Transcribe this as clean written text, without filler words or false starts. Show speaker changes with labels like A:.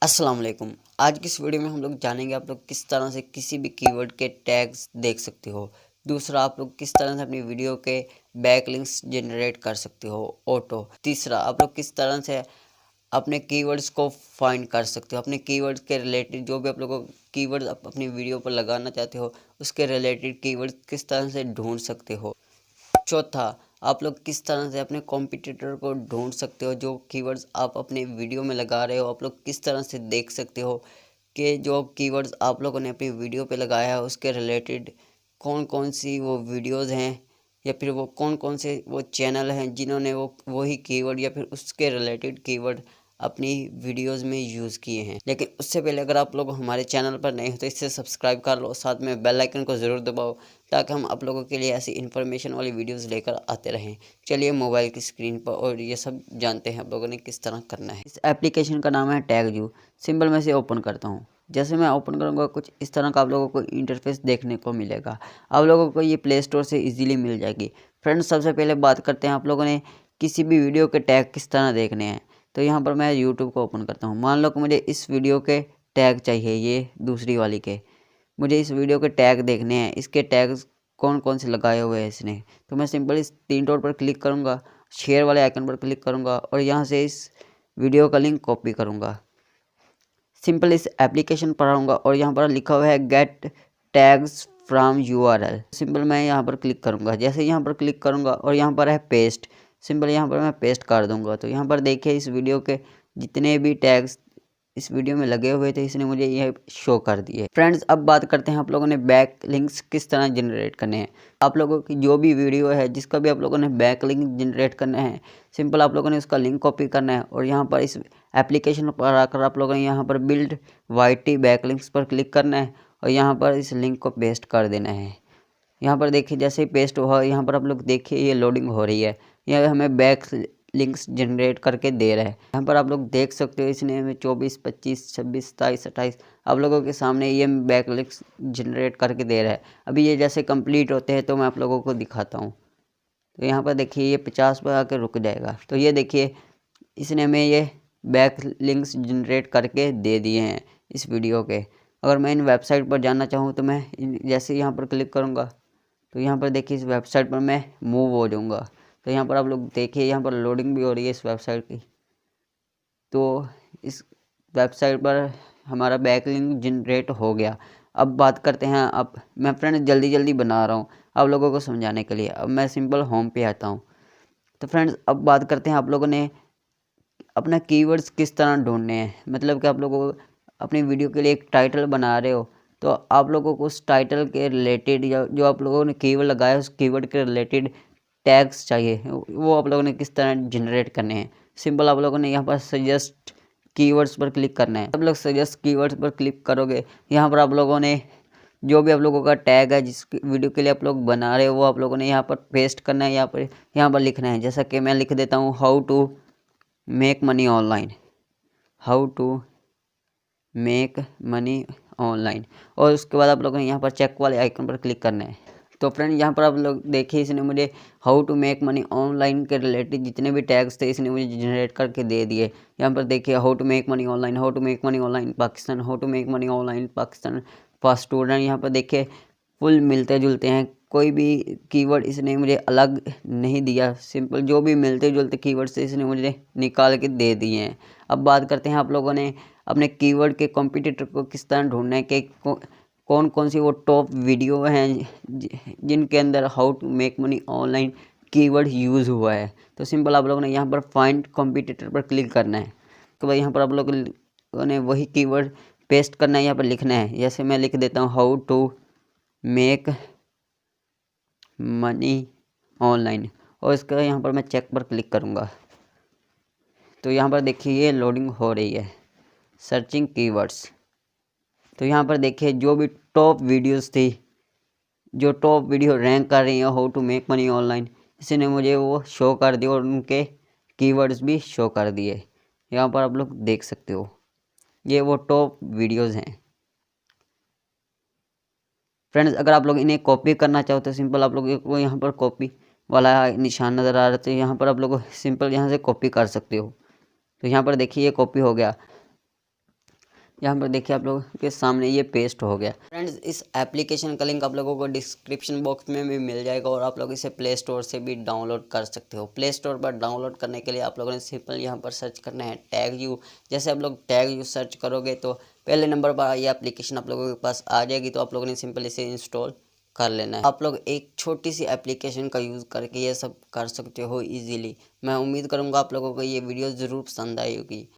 A: अस्सलाम वालेकुम। आज की इस वीडियो में हम लोग जानेंगे आप लोग किस तरह से किसी भी कीवर्ड के टैग्स देख सकते हो। दूसरा, आप लोग किस तरह से अपनी वीडियो के बैकलिंक्स जनरेट कर सकते हो ऑटो। तीसरा, आप लोग किस तरह से अपने कीवर्ड्स को फाइंड कर सकते हो, अपने कीवर्ड्स के रिलेटेड जो भी आप लोगों को कीवर्ड्स अपनी वीडियो पर लगाना चाहते हो उसके रिलेटेड कीवर्ड्स किस तरह से ढूंढ सकते हो। चौथा, आप लोग किस तरह से अपने कॉम्पिटिटर को ढूंढ सकते हो, जो कीवर्ड्स आप अपने वीडियो में लगा रहे हो आप लोग किस तरह से देख सकते हो कि जो कीवर्ड्स आप लोगों ने अपनी वीडियो पे लगाया है उसके रिलेटेड कौन कौन सी वो वीडियोस हैं या फिर वो कौन कौन से वो चैनल हैं जिन्होंने वो वही कीवर्ड या फिर उसके रिलेटेड कीवर्ड अपनी वीडियोस में यूज़ किए हैं। लेकिन उससे पहले अगर आप लोग हमारे चैनल पर नए हो तो इससे सब्सक्राइब कर लो, साथ में बेल आइकन को ज़रूर दबाओ ताकि हम आप लोगों के लिए ऐसी इन्फॉर्मेशन वाली वीडियोस लेकर आते रहें। चलिए मोबाइल की स्क्रीन पर और ये सब जानते हैं आप लोगों ने किस तरह करना है। इस एप्लीकेशन का नाम है टैगजू। सिंपल मैं इसे ओपन करता हूँ। जैसे मैं ओपन करूँगा कुछ इस तरह का आप लोगों को इंटरफेस देखने को मिलेगा। आप लोगों को ये प्ले स्टोर से इजीली मिल जाएगी। फ्रेंड्स, सबसे पहले बात करते हैं आप लोगों ने किसी भी वीडियो के टैग किस तरह देखने हैं। तो यहाँ पर मैं यूट्यूब को ओपन करता हूँ। मान लो कि मुझे इस वीडियो के टैग चाहिए, ये दूसरी वाली के मुझे इस वीडियो के टैग देखने हैं, इसके टैग्स कौन कौन से लगाए हुए हैं इसने। तो मैं सिंपल इस तीन डॉट पर क्लिक करूँगा, शेयर वाले आइकन पर क्लिक करूँगा और यहाँ से इस वीडियो का लिंक कॉपी करूँगा। सिंपल इस एप्लीकेशन पर आऊँगा और यहाँ पर लिखा हुआ है get tags from URL। Simple मैं यहाँ पर क्लिक करूँगा। जैसे यहाँ पर क्लिक करूँगा और यहाँ पर है पेस्ट, सिंपल यहाँ पर मैं पेस्ट कर दूँगा। तो यहाँ पर देखिए इस वीडियो के जितने भी टैग्स इस वीडियो में लगे हुए थे इसने मुझे ये शो कर दिए। फ्रेंड्स, अब बात करते हैं आप लोगों ने बैक लिंक्स किस तरह जनरेट करने हैं। आप लोगों की जो भी वीडियो है जिसका भी आप लोगों ने बैक लिंक जनरेट करना है, सिंपल आप लोगों ने उसका लिंक कॉपी करना है और यहाँ पर इस एप्लीकेशन पर आकर आप लोगों ने यहाँ पर बिल्ड YT बैक लिंक्स पर क्लिक करना है और यहाँ पर इस लिंक को पेस्ट कर देना है। यहाँ पर देखिए जैसे ही पेस्ट हुआ यहाँ पर आप लोग देखिए ये लोडिंग हो रही है, यह हमें बैक लिंक्स जनरेट करके दे रहा है। यहाँ पर आप लोग देख सकते हो इसने हमें 24, 25, 26, 27, 28 आप लोगों के सामने ये बैक लिंक्स जनरेट करके दे रहा है। अभी ये जैसे कंप्लीट होते हैं तो मैं आप लोगों को दिखाता हूँ। तो यहाँ पर देखिए ये 50 पर आकर रुक जाएगा। तो ये देखिए इसने हमें ये बैक लिंक्स जनरेट करके दे दिए हैं इस वीडियो के। अगर मैं इन वेबसाइट पर जाना चाहूँ तो मैं जैसे यहाँ पर क्लिक करूँगा तो यहाँ पर देखिए इस वेबसाइट पर मैं मूव हो जाऊँगा। तो यहाँ पर आप लोग देखिए यहाँ पर लोडिंग भी हो रही है इस वेबसाइट की। तो इस वेबसाइट पर हमारा बैकलिंक जनरेट हो गया। अब बात करते हैं, अब मैं फ्रेंड जल्दी जल्दी बना रहा हूँ आप लोगों को समझाने के लिए। अब मैं सिंपल होम पे आता हूँ। तो फ्रेंड्स, अब बात करते हैं आप लोगों ने अपना कीवर्ड्स किस तरह ढूंढने हैं। मतलब कि आप लोगों को अपनी वीडियो के लिए एक टाइटल बना रहे हो तो आप लोगों को उस टाइटल के रिलेटेड या जो आप लोगों ने कीवर्ड लगाया उस कीवर्ड के रिलेटेड टैग्स चाहिए, वो आप लोगों ने किस तरह जनरेट करने हैं। सिंपल आप लोगों ने यहाँ पर सजेस्ट कीवर्ड्स पर क्लिक करना है। आप लोग सजेस्ट कीवर्ड्स पर क्लिक करोगे, यहाँ पर आप लोगों ने जो भी आप लोगों का टैग है जिस वीडियो के लिए आप लोग बना रहे हो वो आप लोगों ने यहाँ पर पेस्ट करना है, यहाँ पर लिखना है। जैसा कि मैं लिख देता हूँ how to make money online, how to make money online. और उसके बाद आप लोगों ने यहाँ पर चेक वाले आइकन पर क्लिक करना है। तो फ्रेंड यहाँ पर आप लोग देखिए इसने मुझे how to make money online के रिलेटेड जितने भी टैग्स थे इसने मुझे जनरेट करके दे दिए। यहाँ पर देखिए how to make money online, how to make money online Pakistan, how to make money online Pakistan for student. यहाँ पर देखिए फुल मिलते जुलते हैं, कोई भी कीवर्ड इसने मुझे अलग नहीं दिया। सिंपल जो भी मिलते जुलते कीवर्ड से इसने मुझे निकाल के दे दिए हैं। अब बात करते हैं आप लोगों ने अपने कीवर्ड के कॉम्पिटिटर को किस तरह ढूंढना है कि कौन कौन सी वो टॉप वीडियो हैं जिनके अंदर how to make money online keyword use हुआ है। तो सिंपल आप लोगों ने यहाँ पर फाइंड कॉम्पिटिटर पर क्लिक करना है। तो भाई यहाँ पर आप लोगों ने वही कीवर्ड पेस्ट करना है, यहाँ पर लिखना है। जैसे मैं लिख देता हूँ how to make money online और इसका यहाँ पर मैं चेक पर क्लिक करूँगा। तो यहाँ पर देखिए ये लोडिंग हो रही है, सर्चिंग कीवर्ड्स। तो यहाँ पर देखिए जो भी टॉप वीडियोस थी, जो टॉप वीडियो रैंक कर रही है how to make money online, इसने मुझे वो शो कर दिया और उनके कीवर्ड्स भी शो कर दिए। यहाँ पर आप लोग देख सकते हो ये वो टॉप वीडियोस हैं। फ्रेंड्स, अगर आप लोग इन्हें कॉपी करना चाहो तो सिंपल आप लोग को यहाँ पर कॉपी वाला निशान नज़र आ रहा है, तो यहाँ पर आप लोग सिंपल यहाँ से कॉपी कर सकते हो। तो यहाँ पर देखिए ये कॉपी हो गया। यहाँ पर देखिए आप लोगों के सामने ये पेस्ट हो गया। फ्रेंड्स, इस एप्लीकेशन का लिंक आप लोगों को डिस्क्रिप्शन बॉक्स में भी मिल जाएगा और आप लोग इसे प्ले स्टोर से भी डाउनलोड कर सकते हो। प्ले स्टोर पर डाउनलोड करने के लिए आप लोगों ने सिंपल यहाँ पर सर्च करना है टैग यू। जैसे आप लोग टैग यू सर्च करोगे तो पहले नंबर पर ये एप्लीकेशन आप लोगों के पास आ जाएगी, तो आप लोगों ने सिंपल इसे इंस्टॉल कर लेना है। आप लोग एक छोटी सी एप्लीकेशन का यूज़ करके ये सब कर सकते हो इजीली। मैं उम्मीद करूँगा आप लोगों को ये वीडियो ज़रूर पसंद आई होगी।